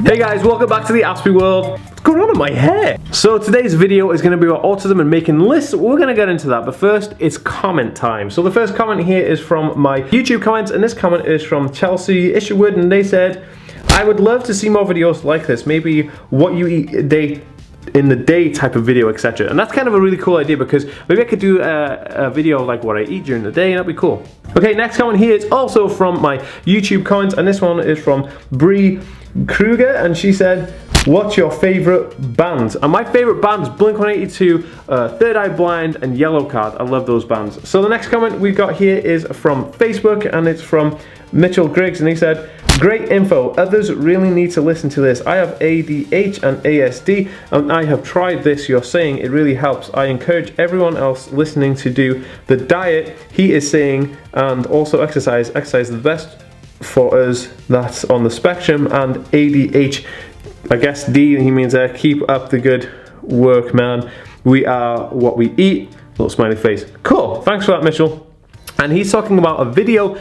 Hey guys, welcome back to the Aspie world. What's going on in my hair? So today's video is going to be about autism and making lists. We're going to get into that, but first it's comment time. So the first comment here is from my YouTube comments, and this comment is from Chelsea Isherwood, and they said, I would love to see more videos like this, maybe what you eat in the day type of video, etc. And that's kind of a really cool idea, because maybe I could do a video like what I eat during the day, and that'd be cool. Okay, next comment here is also from my YouTube comments, and this one is from Bree Kruger, and she said, what's your favorite bands? And my favorite bands, Blink-182, Third Eye Blind, and Yellowcard. I love those bands. So the next comment we got here is from Facebook, and it's from Mitchell Griggs, and he said, great info, others really need to listen to this. I have ADH and ASD, and I have tried this you're saying, it really helps. I encourage everyone else listening to do the diet he is saying, and also exercise. Exercise is the best for us that's on the spectrum, and ADH, I guess D, he means keep up the good work, man. We are what we eat. Little smiley face. Cool, thanks for that, Mitchell. And he's talking about a video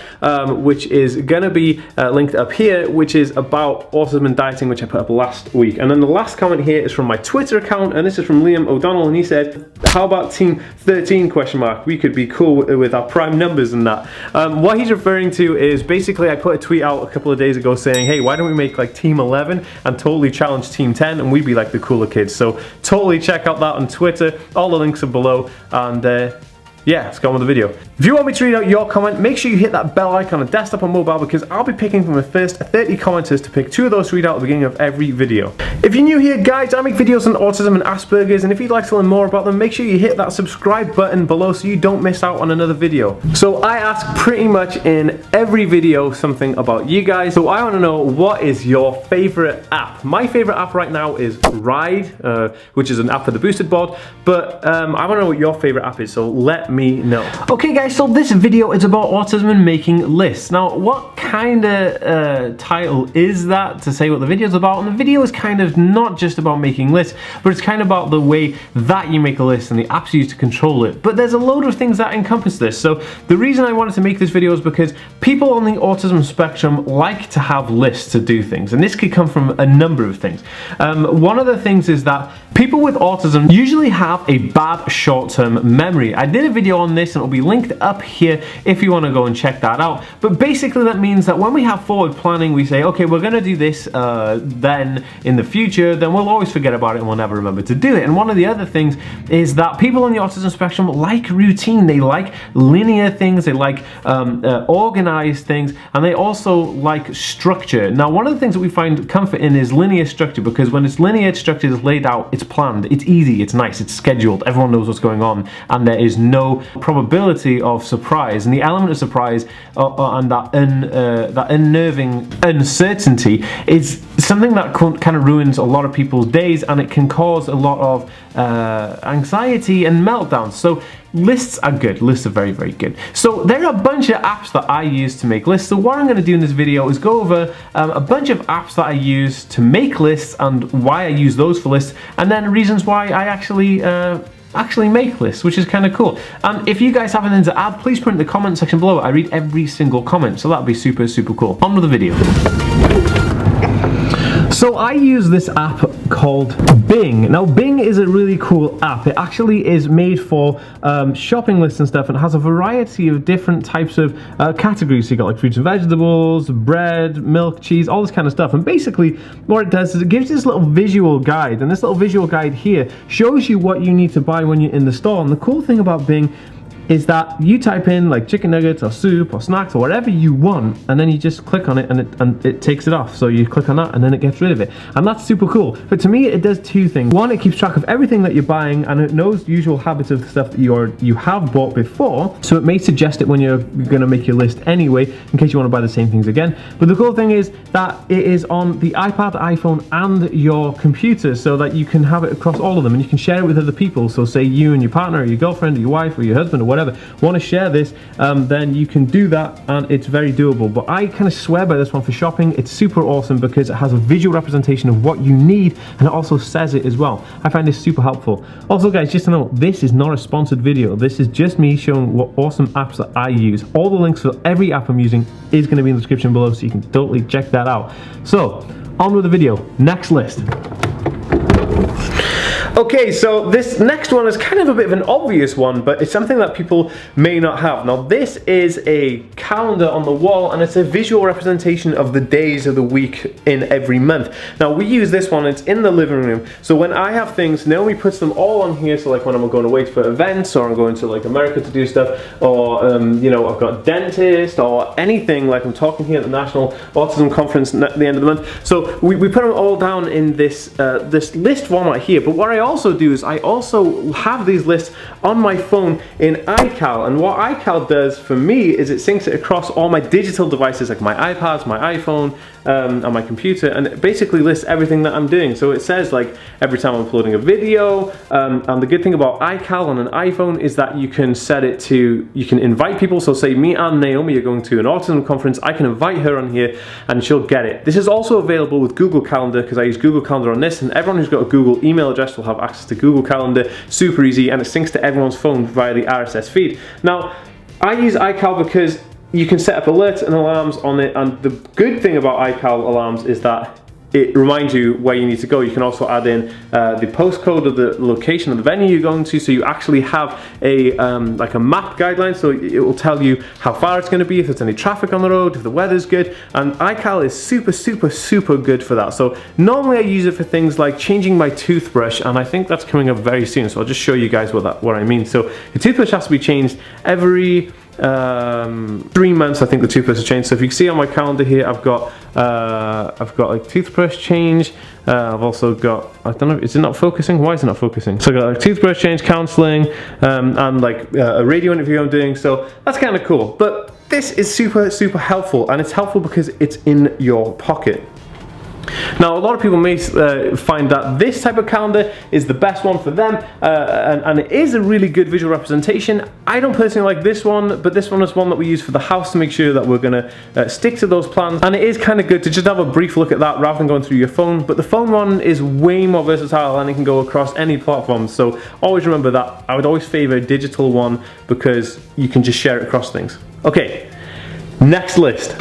which is gonna be linked up here, which is about autism and dieting, which I put up last week. And then the last comment here is from my Twitter account, and this is from Liam O'Donnell, and he said, how about team 13 question mark? We could be cool with our prime numbers and that. What he's referring to is basically I put a tweet out a couple of days ago saying, hey, why don't we make like team 11 and totally challenge team 10, and we'd be like the cooler kids. So totally check out that on Twitter. All the links are below, and yeah, let's go on with the video. If you want me to read out your comment, make sure you hit that bell icon on desktop or mobile, because I'll be picking from the first 30 commenters to pick 2 of those to read out at the beginning of every video. If you're new here, guys, I make videos on autism and Asperger's, and if you'd like to learn more about them, make sure you hit that subscribe button below so you don't miss out on another video. So I ask pretty much in every video something about you guys, so I want to know, what is your favorite app? My favorite app right now is Ride, which is an app for the boosted board, but I want to know what your favorite app is, so let me know. Okay guys, so this video is about autism and making lists. Now, what kind of title is that to say what the video is about? And the video is kind of not just about making lists, but it's kind of about the way that you make a list and the apps you use to control it. But there's a load of things that encompass this. So the reason I wanted to make this video is because people on the autism spectrum like to have lists to do things, and this could come from a number of things. One of the things is that people with autism usually have a bad short-term memory. I did a video on this, and it'll be linked up here if you want to go and check that out. But basically that means that when we have forward planning, we say, okay, we're going to do this then in the future, then we'll always forget about it and we'll never remember to do it. And one of the other things is that people on the autism spectrum like routine. They like linear things, they like organized things, and they also like structure. Now, one of the things that we find comfort in is linear structure, because when it's linear structure, it's laid out, it's planned, it's easy, it's nice, it's scheduled, everyone knows what's going on, and there is no probability of surprise. And the element of surprise and that unnerving uncertainty is something that kind of ruins a lot of people's days, and it can cause a lot of anxiety and meltdowns. So lists are good. Lists are very, very good. So there are a bunch of apps that I use to make lists. So what I'm going to do in this video is go over a bunch of apps that I use to make lists and why I use those for lists, and then reasons why I actually make lists, which is kind of cool. And if you guys have anything to add, please put it in the comment section below. I read every single comment, so that'd be super, super cool. On with the video. So I use this app called Bing. Now, Bing is a really cool app. It actually is made for shopping lists and stuff, and it has a variety of different types of categories. So you got like fruits and vegetables, bread, milk, cheese, all this kind of stuff. And basically what it does is it gives you this little visual guide, and this little visual guide here shows you what you need to buy when you're in the store. And the cool thing about Bing is that you type in like chicken nuggets or soup or snacks or whatever you want, and then you just click on it and it takes it off. So you click on that and then it gets rid of it, and that's super cool. But to me, it does 2 things. One, it keeps track of everything that you're buying, and it knows the usual habits of the stuff that you have bought before, so it may suggest it when you're going to make your list anyway, in case you want to buy the same things again. But the cool thing is that it is on the iPad, iPhone, and your computer, so that you can have it across all of them, and you can share it with other people. So say you and your partner or your girlfriend or your wife or your husband or whatever want to share this, then you can do that, and it's very doable. But I kind of swear by this one for shopping. It's super awesome because it has a visual representation of what you need, and it also says it as well. I find this super helpful. Also guys, just to know, this is not a sponsored video. This is just me showing what awesome apps that I use. All the links for every app I'm using is going to be in the description below, so you can totally check that out. So on with the video. Next list. Okay, so this next one is kind of a bit of an obvious one, but it's something that people may not have. Now, this is a calendar on the wall, and it's a visual representation of the days of the week in every month. Now, we use this one, it's in the living room, so when I have things, Naomi puts them all on here, so like when I'm going away for events, or I'm going to like America to do stuff, or you know, I've got a dentist, or anything, like I'm talking here at the National Autism Conference at the end of the month. So we put them all down in this, this list format here, but what I also do is I also have these lists on my phone in iCal, and what iCal does for me is it syncs it across all my digital devices like my iPads, my iPhone, and my computer, and it basically lists everything that I'm doing. So it says like every time I'm uploading a video, and the good thing about iCal on an iPhone is that you can set it to, you can invite people. So say me and Naomi are going to an autism conference, I can invite her on here and she'll get it. This is also available with Google Calendar, because I use Google Calendar on this, and everyone who's got a Google email address will have access to Google Calendar. Super easy, and it syncs to everyone's phone via the RSS feed. Now, I use iCal because you can set up alerts and alarms on it, and the good thing about iCal alarms is that it reminds you where you need to go. You can also add in the postcode of the location of the venue you're going to, so you actually have a like a map guideline, so it will tell you how far it's going to be, if there's any traffic on the road, if the weather's good, and iCal is super good for that. So normally I use it for things like changing my toothbrush, and I think that's coming up very soon, so I'll just show you guys what I mean. So the toothbrush has to be changed every 3 months. I think the toothbrush has changed. So if you can see on my calendar here, I've got like toothbrush change. I've also got, I don't know, is it not focusing? Why is it not focusing? So I've got like toothbrush change, counselling, and like a radio interview I'm doing. So that's kind of cool. But this is super helpful, and it's helpful because it's in your pocket. Now, a lot of people may find that this type of calendar is the best one for them, and it is a really good visual representation. I don't personally like this one, but this one is one that we use for the house to make sure that we're going to stick to those plans, and it is kind of good to just have a brief look at that rather than going through your phone. But the phone one is way more versatile, and it can go across any platform, so always remember that. I would always favor a digital one because you can just share it across things. Okay, next list.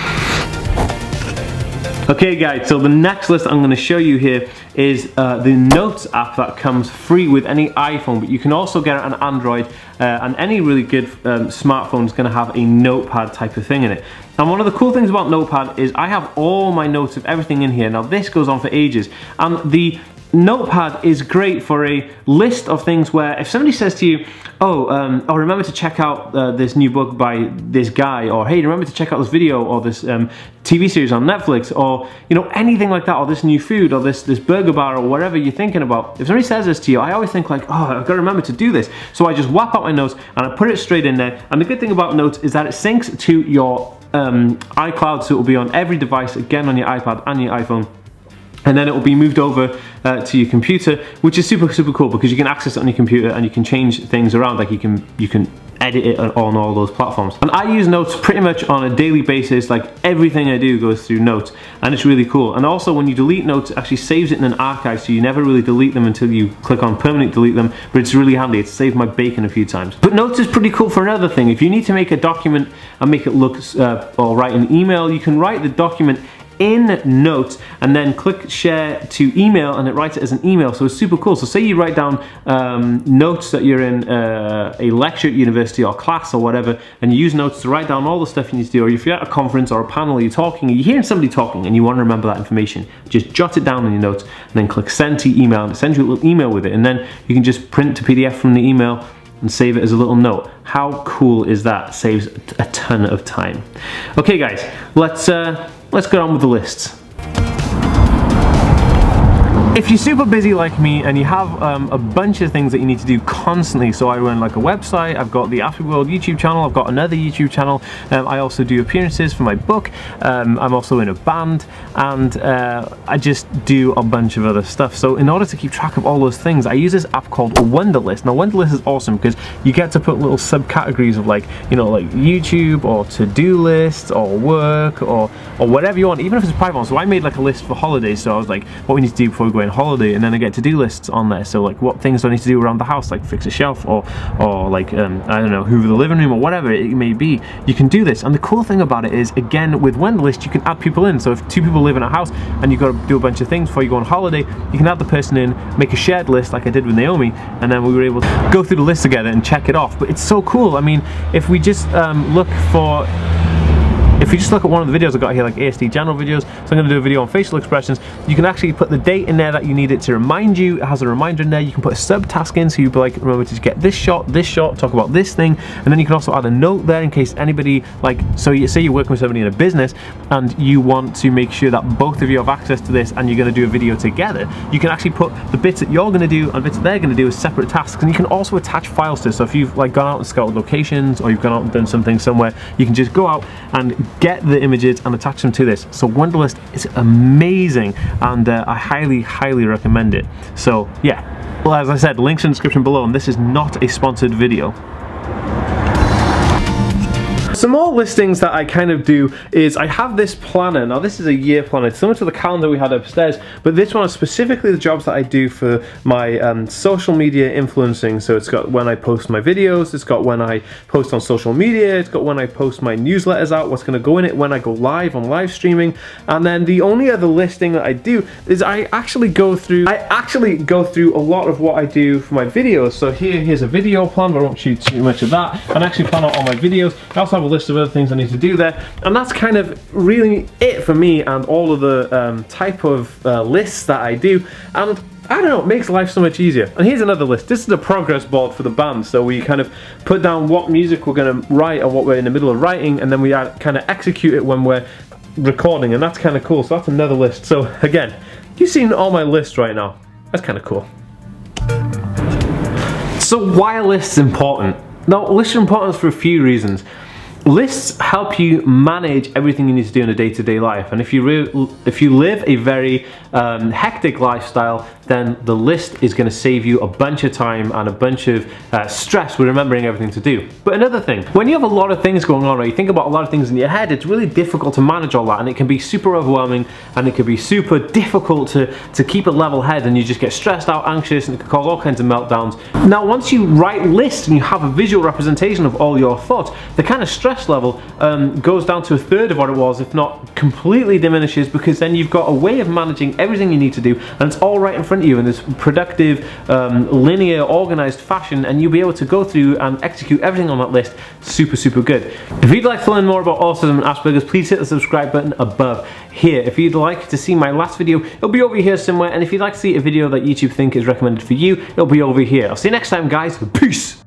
Okay guys, so the next list I'm going to show you here is the Notes app that comes free with any iPhone, but you can also get it on Android, and any really good smartphone is going to have a notepad type of thing in it. And one of the cool things about Notepad is I have all my notes of everything in here. Now this goes on for ages, and the Notepad is great for a list of things where if somebody says to you, oh, remember to check out this new book by this guy, or hey, remember to check out this video, or this TV series on Netflix, or you know, anything like that, or this new food, or this burger bar, or whatever you're thinking about. If somebody says this to you, I always think like, oh, I've got to remember to do this. So I just whap out my notes and I put it straight in there. And the good thing about Notes is that it syncs to your iCloud, so it will be on every device, again on your iPad and your iPhone. And then it will be moved over to your computer, which is super cool because you can access it on your computer and you can change things around. Like you can edit it on all those platforms. And I use Notes pretty much on a daily basis. Like everything I do goes through Notes, and it's really cool. And also when you delete Notes, it actually saves it in an archive, so you never really delete them until you click on permanently delete them. But it's really handy. It's saved my bacon a few times. But Notes is pretty cool for another thing. If you need to make a document and make it look or write an email, you can write the document in Notes and then click share to email, and it writes it as an email. So it's super cool. So say you write down notes that you're in a lecture at university or class or whatever, and you use Notes to write down all the stuff you need to do. Or if you're at a conference or a panel, you're talking, you're hearing somebody talking and you want to remember that information, just jot it down in your notes and then click send to email, and it sends you a little email with it, and then you can just print to PDF from the email and save it as a little note. How cool is that? Saves a ton of time. Okay guys, let's get on with the lists. If you're super busy like me and you have a bunch of things that you need to do constantly, so I run like a website, I've got the Aspie World YouTube channel, I've got another YouTube channel, I also do appearances for my book, I'm also in a band, and I just do a bunch of other stuff. So in order to keep track of all those things, I use this app called Wunderlist. Now Wunderlist is awesome because you get to put little subcategories of like, you know, like YouTube or to-do lists or work or whatever you want, even if it's a private one. So I made like a list for holidays, so I was like, what we need to do before we go on holiday, and then I get to-do lists on there. So like, what things do I need to do around the house, like fix a shelf, or like I don't know, hoover the living room, or whatever it may be. You can do this, and the cool thing about it is, again, with Wunderlist, you can add people in. So if 2 people live in a house and you've got to do a bunch of things before you go on holiday, you can add the person in, make a shared list like I did with Naomi, and then we were able to go through the list together and check it off. But it's so cool. I mean, if we just if you just look at one of the videos I got here, like ASD general videos, so I'm going to do a video on facial expressions, you can actually put the date in there that you need it to remind you. It has a reminder in there. You can put a subtask in, so you'd be like, remember to get this shot, talk about this thing, and then you can also add a note there in case anybody, like, so you say you're working with somebody in a business and you want to make sure that both of you have access to this and you're going to do a video together. You can actually put the bits that you're going to do and bits that they're going to do as separate tasks, and you can also attach files to it. So if you've like gone out and scouted locations, or you've gone out and done something somewhere, you can just go out and get the images and attach them to this. So Wunderlist is amazing, and I highly recommend it. So yeah, well, as I said, links in the description below, and this is not a sponsored video. Some more listings that I kind of do is I have this planner. Now this is a year planner. It's similar to the calendar we had upstairs, but this one is specifically the jobs that I do for my social media influencing. So it's got when I post my videos, it's got when I post on social media, it's got when I post my newsletters out, what's going to go in it, when I go live on live streaming. And then the only other listing that I do is I actually go through a lot of what I do for my videos. So here's a video plan, but I won't shoot too much of that, and actually plan out all my videos. I also have a list of other things I need to do there, and that's kind of really it for me and all of the type of lists that I do. And I don't know, it makes life so much easier. And here's another list. This is a progress board for the band, so we kind of put down what music we're going to write or what we're in the middle of writing, and then we kind of execute it when we're recording, and that's kind of cool. So that's another list. So again, you've seen all my lists right now. That's kind of cool. So why are lists important? Now, lists are important for a few reasons. Lists help you manage everything you need to do in a day-to-day life, and if you live a very hectic lifestyle, then the list is going to save you a bunch of time and a bunch of stress with remembering everything to do. But another thing, when you have a lot of things going on, or you think about a lot of things in your head, it's really difficult to manage all that, and it can be super overwhelming, and it can be super difficult to keep a level head, and you just get stressed out, anxious, and it can cause all kinds of meltdowns. Now, once you write lists and you have a visual representation of all your thoughts, the kind of stress level goes down to 1/3 of what it was, if not completely diminishes, because then you've got a way of managing everything you need to do, and it's all right in front of you in this productive, linear, organized fashion, and you'll be able to go through and execute everything on that list super good. If you'd like to learn more about autism and Asperger's, please hit the subscribe button above here. If you'd like to see my last video, it'll be over here somewhere, and if you'd like to see a video that YouTube think is recommended for you, it'll be over here. I'll see you next time, guys. Peace!